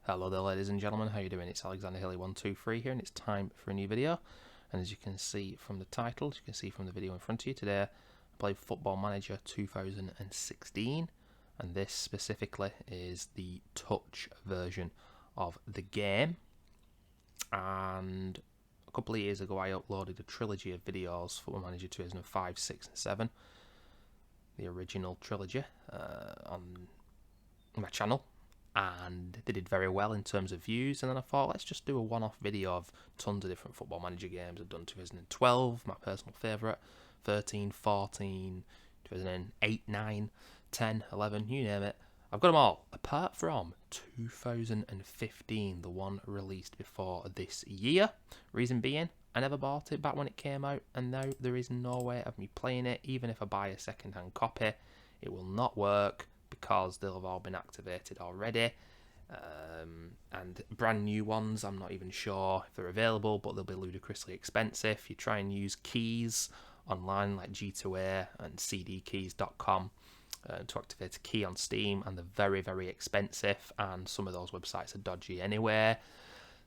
Hello there, ladies and gentlemen, how you doing? It's Alexander Hilly123 here, and it's time for a new video. And as you can see from the title, as you can see from the video in front of you today, I played Football Manager 2016, and this specifically is the touch version of the game. And a couple of years ago I uploaded a trilogy of videos, Football Manager 2005, 6 and 7, the original trilogy, on my channel, and they did very well in terms of views. And then I thought, let's just do a one-off video of tons of different Football Manager games. I've done 2012, my personal favourite, 13, 14, 2008, 9, 10, 11, you name it. I've got them all, apart from 2015, the one released before this year. Reason being, I never bought it back when it came out, and now there is no way of me playing it. Even if I buy a second-hand copy, it will not work, because they'll have all been activated already, and brand new ones, I'm not even sure if they're available, but they'll be ludicrously expensive. You try and use keys online like G2A and cdkeys.com to activate a key on Steam, and they're very, very expensive, and some of those websites are dodgy anyway.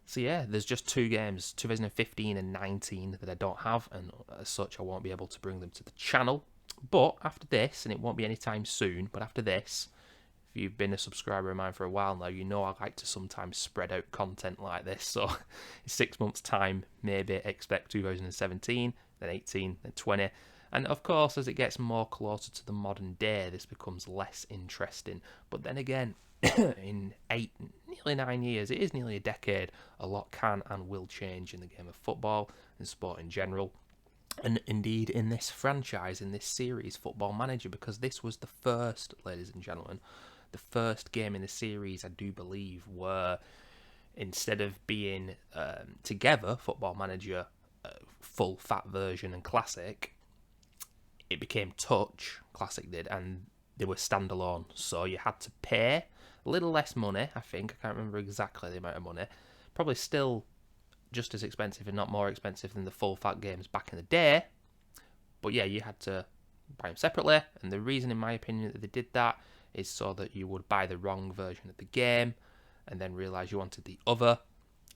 So yeah, there's just two games, 2015 and 19, that I don't have, and as such I won't be able to bring them to the channel. But after this, and it won't be anytime soon, but after this, if you've been a subscriber of mine for a while now, you know I like to sometimes spread out content like this. So in 6 months' time, maybe expect 2017, then 18, then 20. And of course, as it gets more closer to the modern day, this becomes less interesting. But then again, in nearly 9 years, it is nearly a decade, a lot can and will change in the game of football and sport in general. And indeed in this franchise, in this series, Football Manager, because this was the first, ladies and gentlemen, the first game in the series, I do believe, where instead of being together, Football Manager, full fat version and classic, it became touch, classic did, and they were standalone. So you had to pay a little less money, I think, I can't remember exactly the amount of money, probably still just as expensive, and not more expensive than the full fat games back in the day. But yeah, you had to buy them separately, and the reason, in my opinion, that they did that is so that you would buy the wrong version of the game and then realise you wanted the other,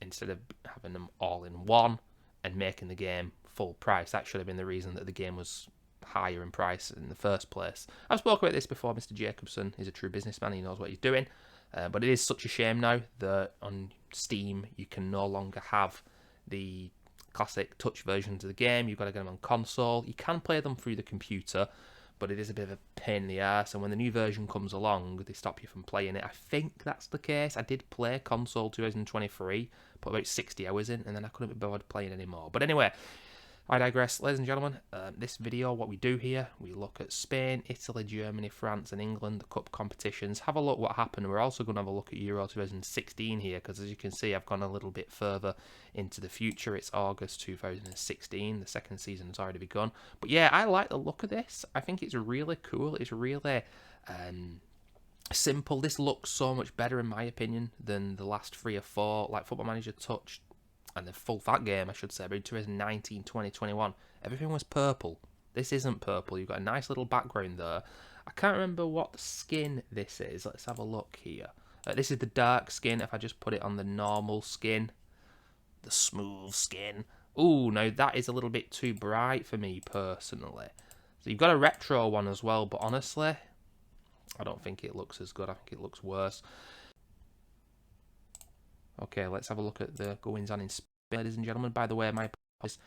instead of having them all in one and making the game full price. That should have been the reason that the game was higher in price in the first place. I've spoken about this before. Mr. Jacobson is a true businessman, he knows what he's doing. But it is such a shame now that on Steam you can no longer have the classic touch versions of the game. You've got to get them on console. You can play them through the computer, but it is a bit of a pain in the arse. And when the new version comes along, they stop you from playing it. I think that's the case. I did play console 2023, put about 60 hours in, and then I couldn't be bothered playing anymore. But anyway, I digress. Ladies and gentlemen, this video, what we do here, we look at Spain, Italy, Germany, France and England, the cup competitions. Have a look what happened. We're also going to have a look at Euro 2016 here, because as you can see, I've gone a little bit further into the future. It's August 2016. The second season has already begun. But yeah, I like the look of this. I think it's really cool. It's really simple. This looks so much better, in my opinion, than the last 3 or 4, like Football Manager Touch, and the full fat game, I should say, but in 2019, 2021, everything was purple. This isn't purple. You've got a nice little background there. I can't remember what skin this is. Let's have a look here. This is the dark skin. If I just put it on the normal skin, the smooth skin. Ooh, now that is a little bit too bright for me personally. So you've got a retro one as well, but honestly, I don't think it looks as good. I think it looks worse. Okay, let's have a look at the goings on in Spain, ladies and gentlemen. By the way, my apologies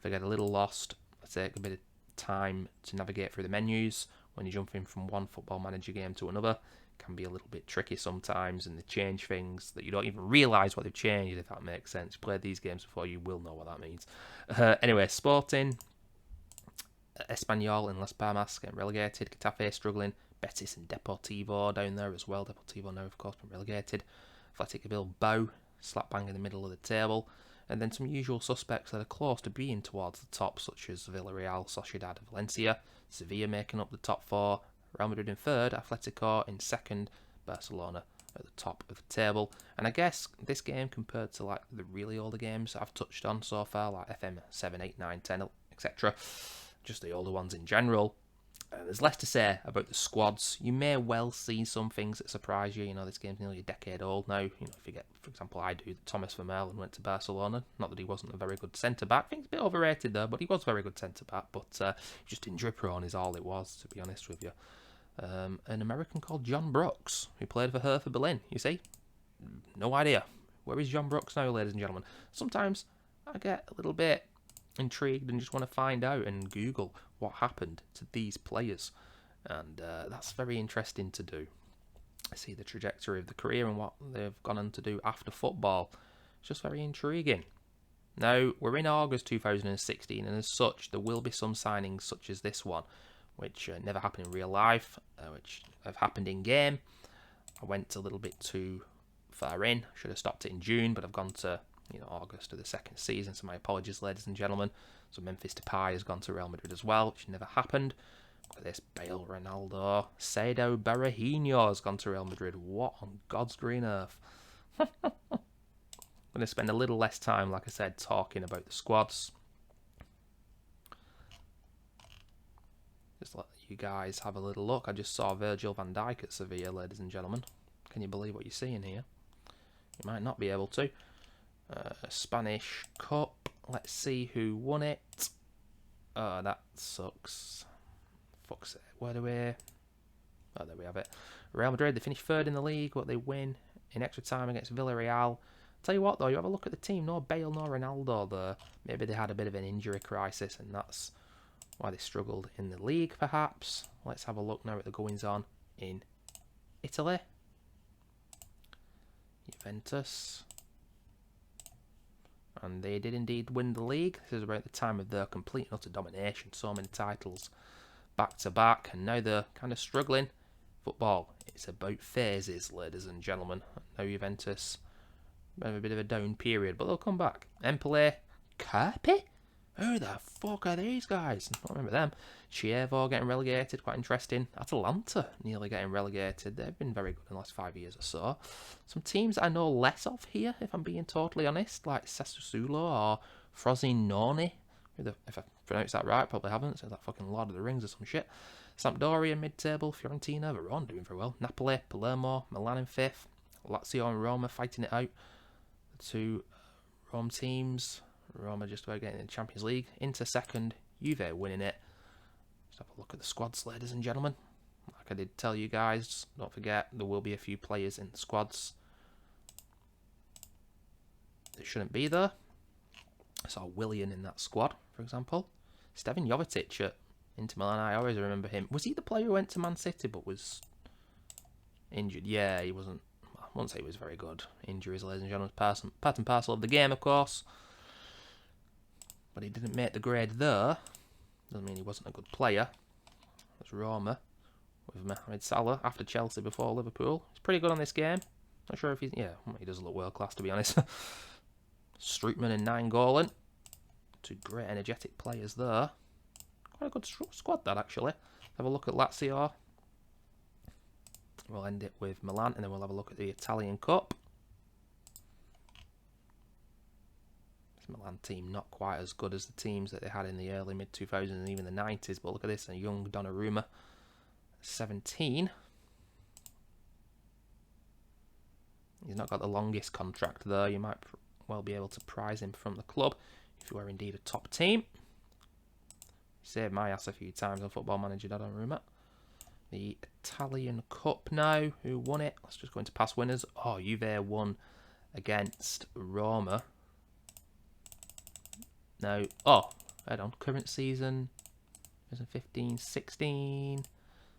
if I get a little lost. I take a bit of time to navigate through the menus when you're jumping from one Football Manager game to another. It can be a little bit tricky sometimes, and they change things that you don't even realise what they've changed, if that makes sense. Play these games before, you will know what that means. Anyway, Sporting, Espanyol and Las Palmas getting relegated. Getafe struggling. Betis and Deportivo down there as well. Deportivo now, of course, been relegated. Athletic Bilbao, slap bang in the middle of the table, and then some usual suspects that are close to being towards the top, such as Villarreal, Sociedad, Valencia, Sevilla making up the top 4, Real Madrid in 3rd, Atletico in 2nd, Barcelona at the top of the table. And I guess this game, compared to like the really older games I've touched on so far, like FM 7, 8, 9, 10, etc., just the older ones in general, There's less to say about the squads. You may well see some things that surprise you. You know, this game's nearly a decade old now. You know, if you get, for example, I do, that Thomas Vermaelen went to Barcelona. Not that he wasn't a very good centre-back. I think he's a bit overrated there, but he was a very good centre-back. But just injury-prone is all it was, to be honest with you. An American called John Brooks, who played for Hertha Berlin. You see? No idea. Where is John Brooks now, ladies and gentlemen? Sometimes I get a little bit intrigued and just want to find out and Google what happened to these players, and that's very interesting to do. I see the trajectory of the career and what they've gone on to do after football. It's just very intriguing. Now, we're in August 2016, and as such, there will be some signings such as this one, which never happened in real life, which have happened in game. I went a little bit too far in. Should have stopped it in June, but I've gone to August of the second season, so my apologies, ladies and gentlemen. So Memphis Depay has gone to Real Madrid as well, which never happened. Look at this, Bale, Ronaldo, Saido Berahino has gone to Real Madrid. What on God's green earth? I'm going to spend a little less time, like I said, talking about the squads. Just let you guys have a little look. I just saw Virgil van Dijk at Sevilla, ladies and gentlemen. Can you believe what you're seeing here? You might not be able to. Spanish Cup. Let's see who won it. Oh, that sucks. Fuck's it. Where do we... Oh, there we have it. Real Madrid, they finished third in the league, but they win in extra time against Villarreal. Tell you what, though, you have a look at the team. No Bale, no Ronaldo there. Maybe they had a bit of an injury crisis, and that's why they struggled in the league, perhaps. Let's have a look now at the goings-on in Italy. Juventus. And they did indeed win the league. This is about the time of their complete and utter domination. So many titles back to back, and now they're kind of struggling. Football, it's about phases, ladies and gentlemen. Now Juventus have a bit of a down period, but they'll come back. Empoli, Carpi? Who the fuck are these guys? I don't remember them. Chievo getting relegated, quite interesting. Atalanta nearly getting relegated. They've been very good in the last 5 years or so. Some teams I know less of here, if I'm being totally honest, like Sassuolo or Frosinone. If I pronounce that right, probably haven't. It's like fucking Lord of the Rings or some shit. Sampdoria mid-table, Fiorentina, Verona doing very well. Napoli, Palermo, Milan in 5th. Lazio and Roma fighting it out. The two Rome teams. Roma just about getting in the Champions League. Inter second, Juve winning it. Let's have a look at the squads, ladies and gentlemen. Like I did tell you guys, don't forget, there will be a few players in the squads that shouldn't be there. I saw Willian in that squad, for example. Stevan Jovetic at Inter Milan, I always remember him. Was he the player who went to Man City but was injured? Yeah, he wasn't. I won't say he was very good. Injuries, ladies and gentlemen, part and parcel of the game, of course. But he didn't make the grade there. Doesn't mean he wasn't a good player. That's Roma with Mohamed Salah after Chelsea before Liverpool. He's pretty good on this game. Not sure if he's... Yeah, he does look world class, to be honest. Strootman and Nainggolan. Two great energetic players there. Quite a good squad, that, actually. Have a look at Lazio. We'll end it with Milan, and then we'll have a look at the Italian Cup. Milan team not quite as good as the teams that they had in the early mid-2000s and even the 90s, but look at this, a young Donnarumma, 17. He's not got the longest contract there. You might well be able to prize him from the club if you are indeed a top team. Saved my ass a few times on Football Manager, Donnarumma. The Italian Cup now, who won it? Let's just go into past winners. Oh, Juve won against Roma. Now, hold on, current season, 2015-16,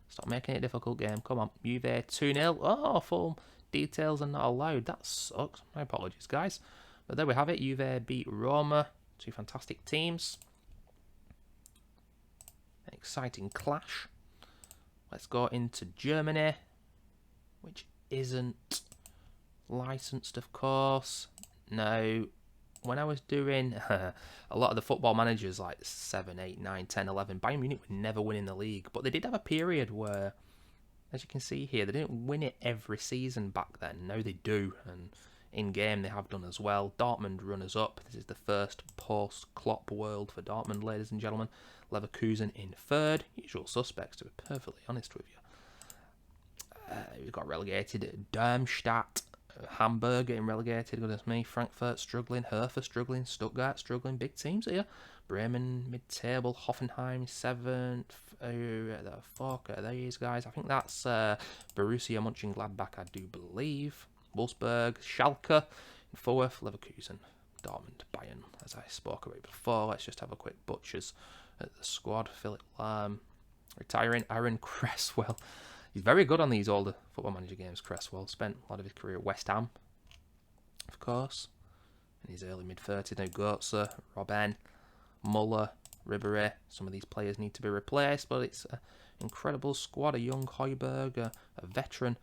stop making it a difficult game, come on, Juve 2-0, full details are not allowed, that sucks, my apologies guys, but there we have it, Juve beat Roma, two fantastic teams, an exciting clash. Let's go into Germany, which isn't licensed of course. Now, when I was doing a lot of the football managers like 7, 8, 9, 10, 11, Bayern Munich were never winning the league. But they did have a period where, as you can see here, they didn't win it every season back then. Now they do. And in-game they have done as well. Dortmund runners-up. This is the first post-Klopp world for Dortmund, ladies and gentlemen. Leverkusen in third. Usual suspects, to be perfectly honest with you. We've got relegated. Darmstadt, Hamburg getting relegated. Goodness me. Frankfurt struggling. Hertha struggling. Stuttgart struggling. Big teams here. Bremen mid-table. Hoffenheim 7th. The fuck are these guys? I think that's Borussia Mönchengladbach, I do believe. Wolfsburg, Schalke, 4th. Leverkusen, Dortmund, Bayern, as I spoke about before. Let's just have a quick butchers at the squad. Philip Lahm, retiring. Aaron Cresswell. He's very good on these older Football Manager games, Cresswell. Spent a lot of his career at West Ham, of course. In his early mid-30s now. Götze, Robben, Muller, Ribéry. Some of these players need to be replaced, but it's an incredible squad. A young Højbjerg, a veteran.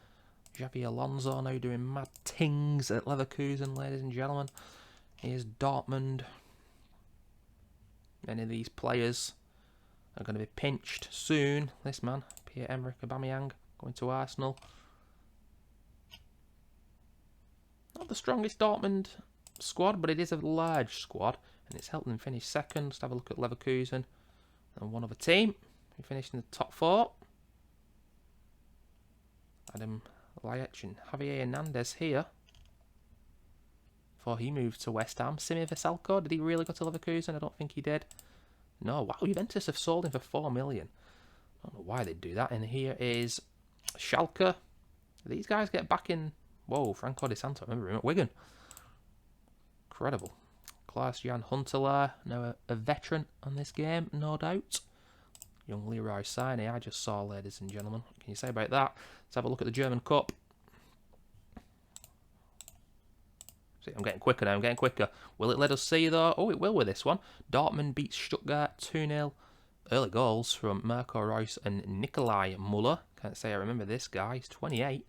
Xavi Alonso now doing mad things at Leverkusen, ladies and gentlemen. Here's Dortmund. Many of these players are going to be pinched soon. This man, Pierre-Emerick Aubameyang, going to Arsenal. Not the strongest Dortmund squad, but it is a large squad, and it's helped them finish second. Let's have a look at Leverkusen and one other team who finished in the top 4. Adam Ljajic and Javier Hernandez here before he moved to West Ham. Simi Veselko, did he really go to Leverkusen? I don't think he did. No, wow, Juventus have sold him for 4 million. I don't know why they'd do that. And here is Schalke. These guys get back in. Whoa, Franco Di Santo, I remember him at Wigan. Incredible. Klaas-Jan Huntelaar, now a veteran on this game, no doubt. Young Leroy Sané, I just saw, ladies and gentlemen. What can you say about that? Let's have a look at the German Cup. See, I'm getting quicker now, I'm getting quicker. Will it let us see, though? Oh, it will with this one. Dortmund beats Stuttgart 2-0. Early goals from Marco Reus and Nikolai Muller. Can't say I remember this guy. He's 28.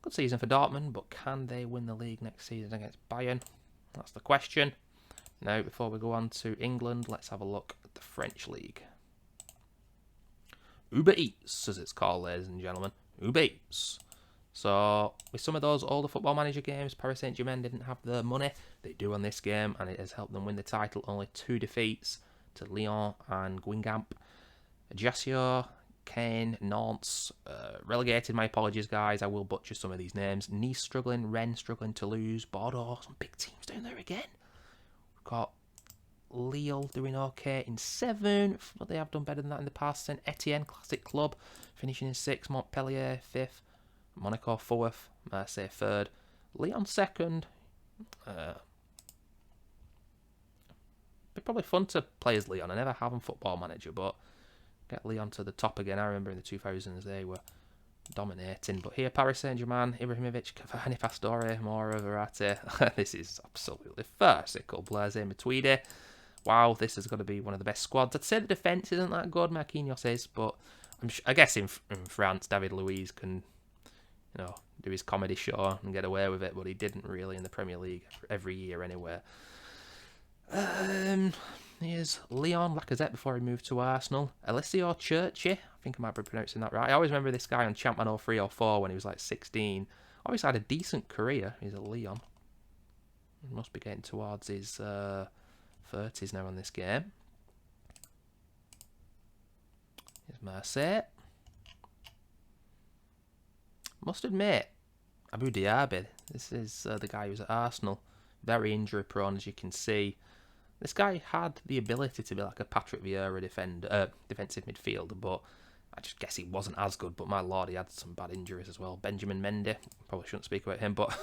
Good season for Dortmund, but can they win the league next season against Bayern? That's the question. Now, before we go on to England, let's have a look at the French league. Uber Eats, as it's called, ladies and gentlemen. Uber Eats. So, with some of those older Football Manager games, Paris Saint-Germain didn't have the money. They do on this game, and it has helped them win the title. Only 2 defeats to Lyon and Guingamp. Ajaccio, Caen, Nantes, relegated. My apologies, guys. I will butcher some of these names. Nice struggling, Rennes struggling, Toulouse, Bordeaux. Some big teams down there again. We've got Lille doing okay in 7th, but they have done better than that in the past. Saint Etienne, classic club, finishing in 6th. Montpellier 5th. Monaco 4th. Marseille 3rd. Lyon 2nd. Be probably fun to play as Lyon. I never have on Football Manager, but get Lyon to the top again. I remember in the 2000s they were dominating. But here, Paris Saint-Germain, Ibrahimovic, Cavani, Pastore, Mora, Verratti. This is absolutely farcical. Blaise Matuidi. Wow, this has got to be one of the best squads. I'd say the defence isn't that good, Marquinhos is, but I guess in France, David Luiz can, do his comedy show and get away with it, but he didn't really in the Premier League every year anywhere. Here's Leon Lacazette before he moved to Arsenal. Alessio Churchy, I think I might be pronouncing that right. I always remember this guy on Champman 03 or 4 when he was like 16. Always had a decent career. He's a Leon. He must be getting towards his 30s now on this game. Here's Marseille. Must admit, Abu Diaby, this is the guy who's at Arsenal. Very injury prone, as you can see. This guy had the ability to be like a Patrick Vieira defensive midfielder, but I just guess he wasn't as good. But my lord, he had some bad injuries as well. Benjamin Mendy, probably shouldn't speak about him, but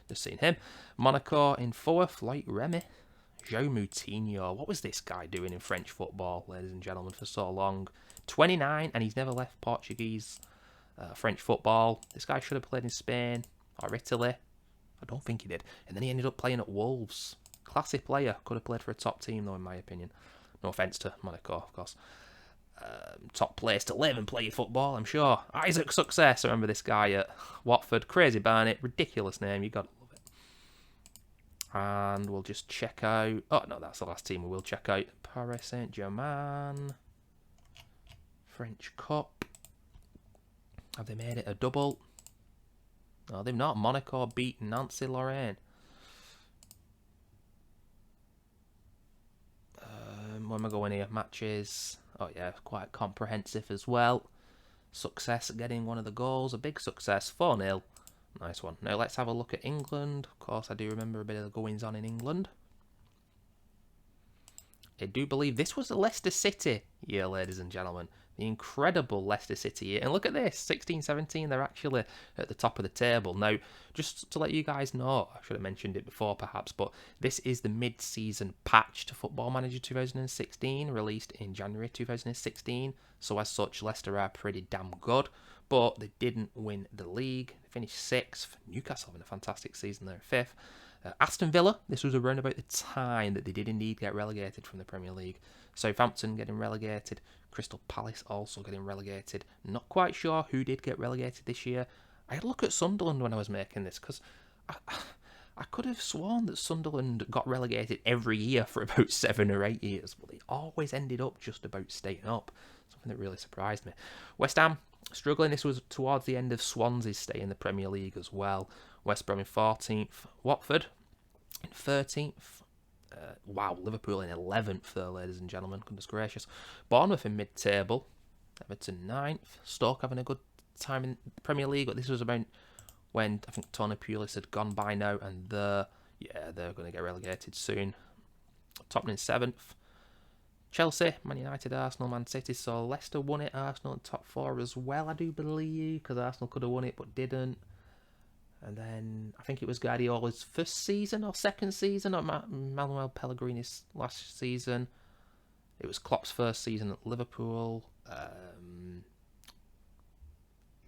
just seen him. Monaco in 4th, like Remy. João Moutinho. What was this guy doing in French football, ladies and gentlemen, for so long? 29, and he's never left Portuguese French football. This guy should have played in Spain or Italy. I don't think he did. And then he ended up playing at Wolves. Classy player. Could have played for a top team, though, in my opinion. No offence to Monaco, of course. Top place to live and play your football, I'm sure. Isaac Success. I remember this guy at Watford. Crazy Barnett. Ridiculous name. You got to love it. And we'll just check out... Oh, no, that's the last team we will check out. Paris Saint-Germain. French Cup. Have they made it a double? No, they've not. Monaco beat Nancy Lorraine. Where am I going here? Matches. Oh yeah, quite comprehensive as well. Success at getting one of the goals. A big success. 4-0. Nice one. Now let's have a look at England. Of course, I do remember a bit of the goings on in England. I do believe this was the Leicester City year, ladies and gentlemen. The incredible Leicester City year. And look at this, 16-17, they're actually at the top of the table. Now, just to let you guys know, I should have mentioned it before perhaps, but this is the mid-season patch to Football Manager 2016, released in January 2016. So as such, Leicester are pretty damn good, but they didn't win the league. They finished 6th. Newcastle having a fantastic season, they're 5th. Aston Villa, this was around about the time that they did indeed get relegated from the Premier League. Southampton getting relegated, Crystal Palace also getting relegated. Not quite sure who did get relegated this year. I had a look at Sunderland when I was making this, because I could have sworn that Sunderland got relegated every year for about 7 or 8 years, but they always ended up just about staying up. Something that really surprised me. West Ham, struggling. This was towards the end of Swansea's stay in the Premier League as well. West Brom in 14th, Watford in 13th. Wow, Liverpool in 11th there, ladies and gentlemen. Goodness gracious. Bournemouth in mid-table. Everton 9th. Stoke having a good time in the Premier League, but this was about when I think Tony Pulis had gone by now, and they're going to get relegated soon. Tottenham in 7th. Chelsea, Man United, Arsenal, Man City. So Leicester won it. Arsenal in top 4 as well, I do believe, because Arsenal could have won it but didn't. And then I think it was Guardiola's first season or second season, or Manuel Pellegrini's last season. It was Klopp's first season at Liverpool.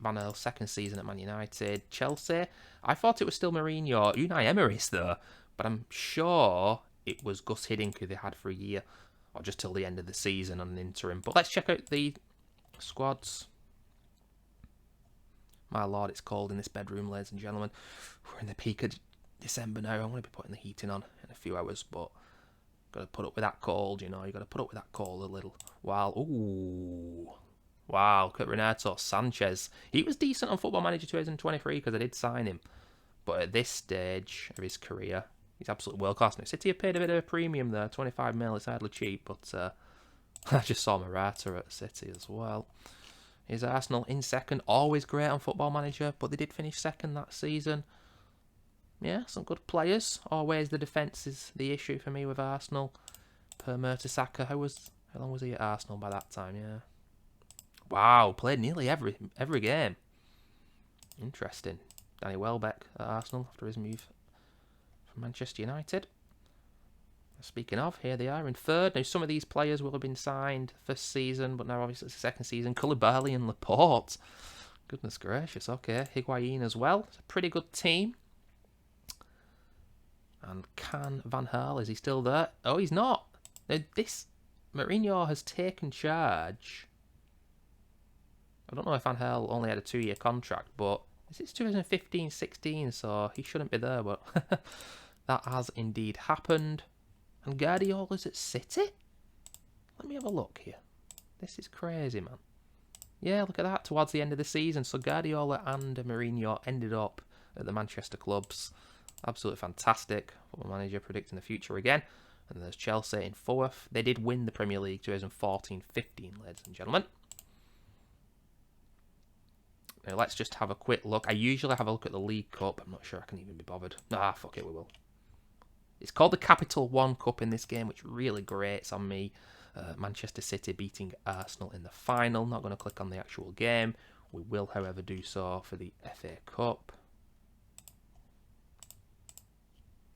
Van Gaal's second season at Man United. Chelsea, I thought it was still Mourinho. Unai Emery's there, but I'm sure it was Gus Hiddink who they had for a year, or just till the end of the season on an interim. But let's check out the squads. My lord, it's cold in this bedroom, ladies and gentlemen. We're in the peak of December now. I'm going to be putting the heating on in a few hours, but got to put up with that cold, you know. You got to put up with that cold a little while. Ooh. Wow, look at Renato Sanchez. He was decent on Football Manager 2023 because I did sign him. But at this stage of his career, he's absolutely world class. Now, City have paid a bit of a premium there, 25 mil. It's hardly cheap, but I just saw Morata at City as well. Here's Arsenal in second. Always great on Football Manager, but they did finish second that season. Yeah, some good players. Always the defence is the issue for me with Arsenal. Per Mertesacker, how long was he at Arsenal by that time? Yeah. Wow, played nearly every game. Interesting. Danny Welbeck at Arsenal after his move from Manchester United. Speaking of, here they are in third. Now, some of these players will have been signed first season, but now obviously it's the second season. Koulibaly and Laporte. Goodness gracious, okay. Higuain as well. It's a pretty good team. And can Van Gaal, is he still there? Oh, he's not. Now, this Mourinho has taken charge. I don't know if Van Gaal only had a 2-year contract, but it's 2015-16, so he shouldn't be there, but that has indeed happened. And Guardiola's at City? Let me have a look here. This is crazy, man. Yeah, look at that, towards the end of the season. So Guardiola and Mourinho ended up at the Manchester clubs. Absolutely fantastic. Football Manager predicting the future again. And there's Chelsea in 4th. They did win the Premier League 2014-15, ladies and gentlemen. Now let's just have a quick look. I usually have a look at the League Cup. I'm not sure I can even be bothered. Ah, fuck it, we will. It's called the Capital One Cup in this game, which really grates on me. Manchester City beating Arsenal in the final. Not going to click on the actual game. We will, however, do so for the FA Cup.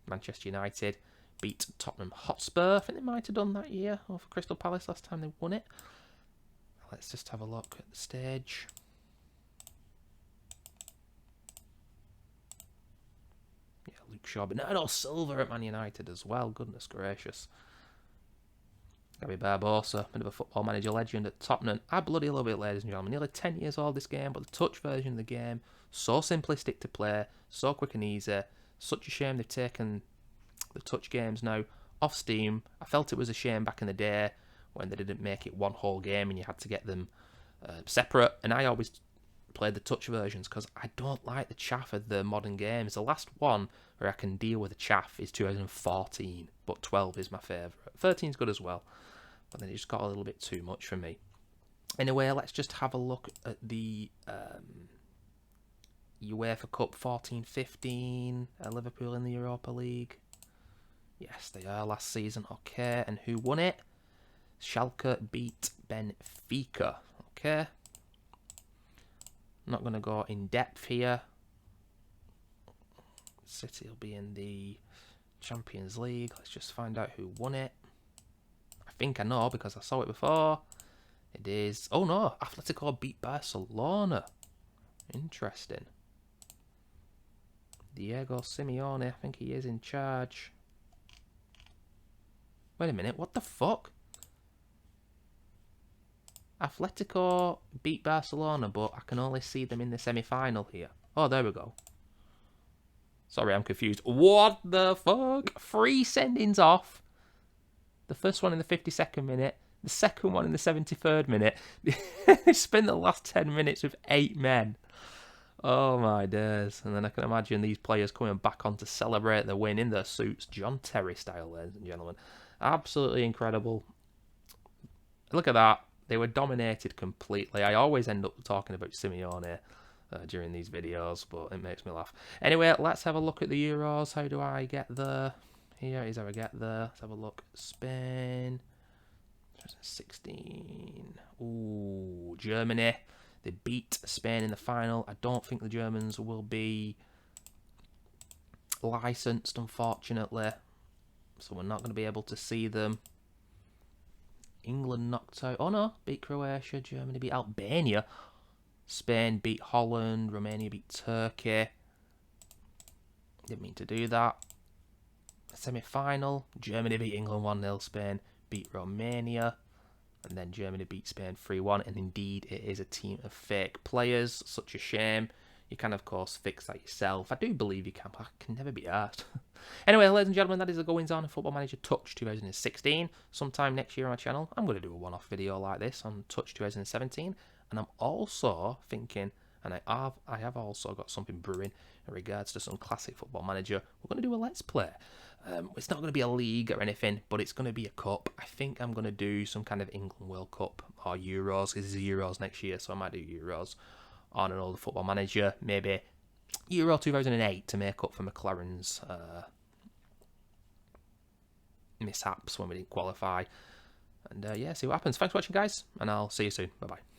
Manchester United beat Tottenham Hotspur. I think they might have done that year over Crystal Palace last time they won it. Let's just have a look at the stage. Luke Shaw, Bernardo Silva at Man United as well. Goodness gracious. Gabby Barbosa, bit of a Football Manager legend at Tottenham. I bloody love it, ladies and gentlemen. Nearly 10 years old this game, but the touch version of the game, so simplistic to play, so quick and easy. Such a shame they've taken the touch games now off Steam. I felt it was a shame back in the day when they didn't make it one whole game and you had to get them separate. And I always played the touch versions because I don't like the chaff of the modern games. The last one where I can deal with the chaff is 2014, but 12 is my favourite. 13 is good as well, but then it just got a little bit too much for me. Anyway, let's just have a look at the UEFA Cup 14-15, Liverpool in the Europa League. Yes, they are last season. Okay, and who won it? Schalke beat Benfica. Okay. Not going to go in depth here. City will be in the Champions League. Let's just find out who won it. I think I know because I saw it before. It is... Oh no, Atletico beat Barcelona. Interesting. Diego Simeone, I think he is in charge. Wait a minute, what the fuck? Atletico beat Barcelona, but I can only see them in the semi-final here. Oh, there we go. Sorry, I'm confused. What the fuck? 3 sendings off. The first one in the 52nd minute. The second one in the 73rd minute. They spent the last 10 minutes with 8 men. Oh my days. And then I can imagine these players coming back on to celebrate the win in their suits. John Terry style, ladies and gentlemen. Absolutely incredible. Look at that. They were dominated completely. I always end up talking about Simeone during these videos, but it makes me laugh. Anyway, let's have a look at the Euros. How do I get there? Here is how I get there. Let's have a look. Spain. 2016. Ooh, Germany. They beat Spain in the final. I don't think the Germans will be licensed, unfortunately. So we're not going to be able to see them. England knocked out... Oh no, beat Croatia. Germany beat Albania. Spain beat Holland. Romania beat Turkey. Didn't mean to do that. Semi-final. Germany beat England 1-0. Spain beat Romania. And then Germany beat Spain 3-1. And indeed, it is a team of fake players. Such a shame. You can, of course, fix that yourself. I do believe you can, but I can never be asked. Anyway, ladies and gentlemen, that is the goings on in Football Manager Touch 2016. Sometime next year on my channel, I'm going to do a one-off video like this on Touch 2017. And I'm also thinking, and I have also got something brewing in regards to some classic Football Manager. We're going to do a Let's Play. It's not going to be a league or anything, but it's going to be a cup. I think I'm going to do some kind of England World Cup or Euros. It's Euros next year, so I might do Euros on an older Football Manager. Maybe Euro 2008 to make up for McLaren's mishaps when we didn't qualify. And yeah, see what happens. Thanks for watching, guys, and I'll see you soon. Bye-bye.